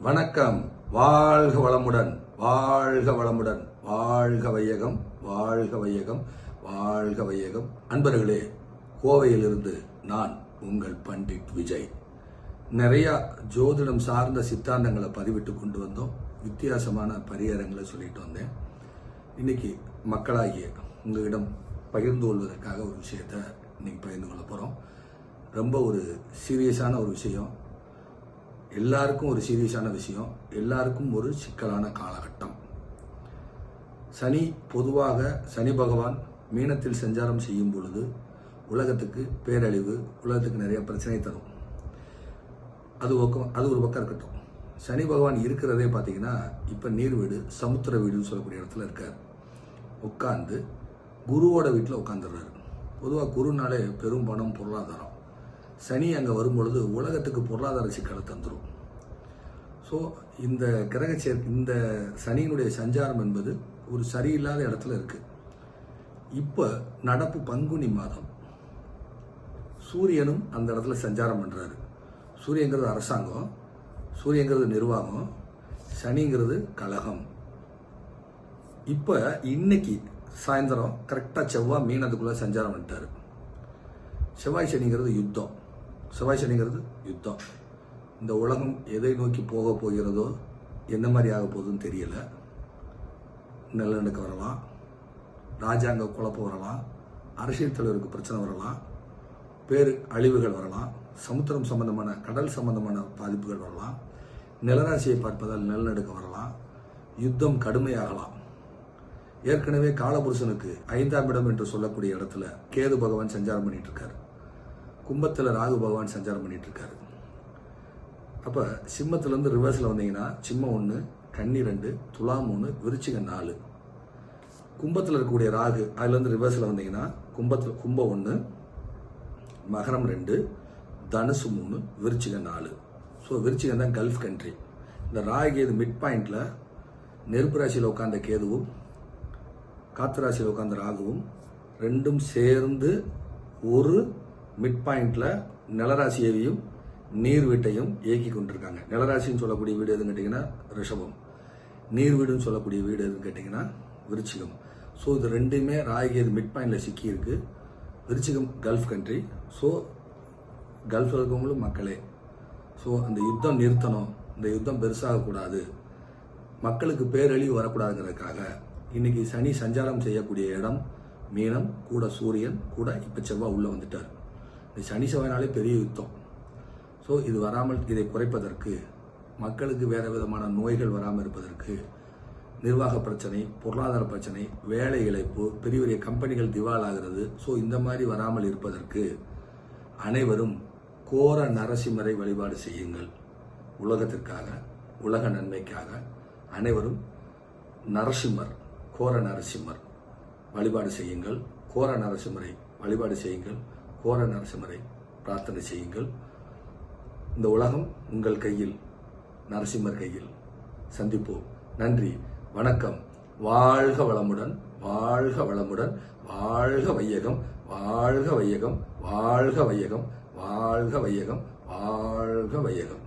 வணக்கம். வாழ்க வளமுடன், வாழ்க வளமுடன், வாழ்க வையகம், வாழ்க வையகம், வாழ்க வையகம். அன்பர்களே, கோவையிலிருந்து நான் உங்கள் பண்டிட் விஜய். நிறைய ஜோதிடம் சார்ந்த சித்தாந்தங்களை பதிவிட்டு கொண்டு வந்தோம். வித்தியாசமான பரிகாரங்களை சொல்லிட்டு வந்தேன். இன்னைக்கு மக்களாகிய உங்களிடம் பகிர்ந்து கொள்வதற்காக ஒரு விஷயத்தை இன்னைக்கு பகிர்ந்து கொள்ள போறோம். ரொம்ப ஒரு சீரியஸான ஒரு விஷயம், எல்லாருக்கும் ஒரு சீரியஸான விஷயம், எல்லாருக்கும் ஒரு சிக்கலான காலகட்டம். பொதுவாக சனி பகவான் மீனத்தில் சஞ்சாரம் செய்யும் பொழுது உலகத்துக்கு பேரழிவு, உலகத்துக்கு நிறைய பிரச்சனை தரும். அது ஒரு பக்கம் இருக்கட்டும். சனி பகவான் இருக்கிறதே பார்த்தீங்கன்னா இப்போ நீர் வீடு, சமுத்திர வீடுன்னு சொல்லக்கூடிய இடத்துல இருக்கார். உட்கார்ந்து குருவோட வீட்டில் உட்காந்துடுறாரு. பொதுவாக குருனாலே பெரும் பணம், பொருளாதாரம். சனி அங்கே வரும்பொழுது உலகத்துக்கு பொருளாதார சிக்கலை தந்துடும். ஸோ இந்த இந்த சனியினுடைய சஞ்சாரம் என்பது ஒரு சரியில்லாத இடத்துல இருக்கு. இப்போ நடப்பு பங்குனி மாதம் சூரியனும் அந்த இடத்துல சஞ்சாரம் பண்றாரு. சூரியங்கிறது அரசாங்கம், சூரியங்கிறது நிர்வாகம், சனிங்கிறது கலகம். இப்போ இன்னைக்கு சாயந்தரம் கரெக்டாக செவ்வாய் மீனத்துக்குள்ள சஞ்சாரம் பண்ணிட்டாரு. செவ்வாய் சனிங்கிறது யுத்தம். இந்த உலகம் எதை நோக்கி போக போகிறதோ, என்ன மாதிரி ஆக போகுதுன்னு தெரியல. நிலநடுக்கம் வரலாம், ராஜாங்க குழப்பம் வரலாம், அரசியல் தலைவருக்கு பிரச்சனை வரலாம், பேரு அழிவுகள் வரலாம், சமுத்திரம் சம்பந்தமான, கடல் சம்பந்தமான பாதிப்புகள் வரலாம், நிலராசியை பார்ப்பதால் நிலநடுக்கம் வரலாம், யுத்தம் கடுமையாகலாம். ஏற்கனவே காலபுருஷனுக்கு 5ஆம் இடம் என்று சொல்லக்கூடிய இடத்துல கேது பகவான் சஞ்சாரம் பண்ணிட்டு இருக்காரு. கும்பத்தில் ராகு பகவான் சஞ்சாரம் பண்ணிட்டு இருக்காரு. அப்ப சிம்மத்திலிருந்து ரிவர்ஸ்ல வந்தீங்கன்னா சிம்மம் 1, கன்னி 2, துலாம் 3, விருச்சிகம் 4. கும்பத்தில் இருக்கக்கூடிய ராகு அதுல இருந்து ரிவர்ஸ்ல வந்தீங்கன்னா கும்பம் 1, மகரம் 2, தனுசு 3, விருச்சிகம் 4. ஸோ விருச்சிகம் தான் கல்ஃப் கண்ட்ரி. இந்த ராகு கேது மிட் பாயிண்ட்ல நெருப்பு ராசியில் உட்கார்ந்த கேதுவும் காத்து ராசியில் உட்கார்ந்த ராகுவும் ரெண்டும் சேர்ந்து ஒரு மிட் பாயிண்ட்ல நிலராசியையும் நீர் வீட்டையும் இயக்கி கொண்டிருக்காங்க. நிலராசின்னு சொல்லக்கூடிய வீடு எதுன்னு கேட்டீங்கன்னா ரிஷபம், நீர் வீடுன்னு சொல்லக்கூடிய வீடு எதுன்னு கேட்டீங்கன்னா விருச்சிகம். ஸோ இது ரெண்டுமே ராகுகேது மிட் பாயிண்ட்ல சிக்கி இருக்கு. விருச்சிகம் கல்ஃப் கண்ட்ரி. ஸோ கல்ஃப் இருக்கவங்களும் மக்களே. ஸோ அந்த யுத்தம் நிறுத்தணும், இந்த யுத்தம் பெருசாகக்கூடாது, மக்களுக்கு பேரழிவு வரக்கூடாதுங்கிறதுக்காக இன்னைக்கு சனி சஞ்சாரம் செய்யக்கூடிய இடம் மீனம், கூட சூரியன், கூட இப்ப செவ்வாய் உள்ள வந்துட்டார். இந்த சனி செவ்வாய்னாலே பெரிய யுத்தம். ஸோ இது வராமல், இதை குறைப்பதற்கு, மக்களுக்கு வேற விதமான நோய்கள் வராமல் இருப்பதற்கு, நிர்வாக பிரச்சனை, பொருளாதார பிரச்சனை, வேலை இழப்பு, பெரிய பெரிய கம்பெனிகள் திவால் ஆகிறது. ஸோ இந்த மாதிரி வராமல் இருப்பதற்கு அனைவரும் கோர நரசிம்மரை வழிபாடு செய்யுங்கள். உலகத்திற்காக, உலக நன்மைக்காக அனைவரும் நரசிம்மர், கோர நரசிம்மர் வழிபாடு செய்யுங்கள். கோர நரசிம்மரை வழிபாடு செய்யுங்கள். கோர நரசிம்மரை பிரார்த்தனை செய்யுங்கள். இந்த உலகம் உங்கள் கையில், நரசிம்மர் கையில். சந்திப்போம். நன்றி, வணக்கம். வாழ்க வளமுடன், வாழ்க வளமுடன், வாழ்க வையகம், வாழ்க வையகம், வாழ்க வையகம், வாழ்க வையகம், வாழ்க வையகம்.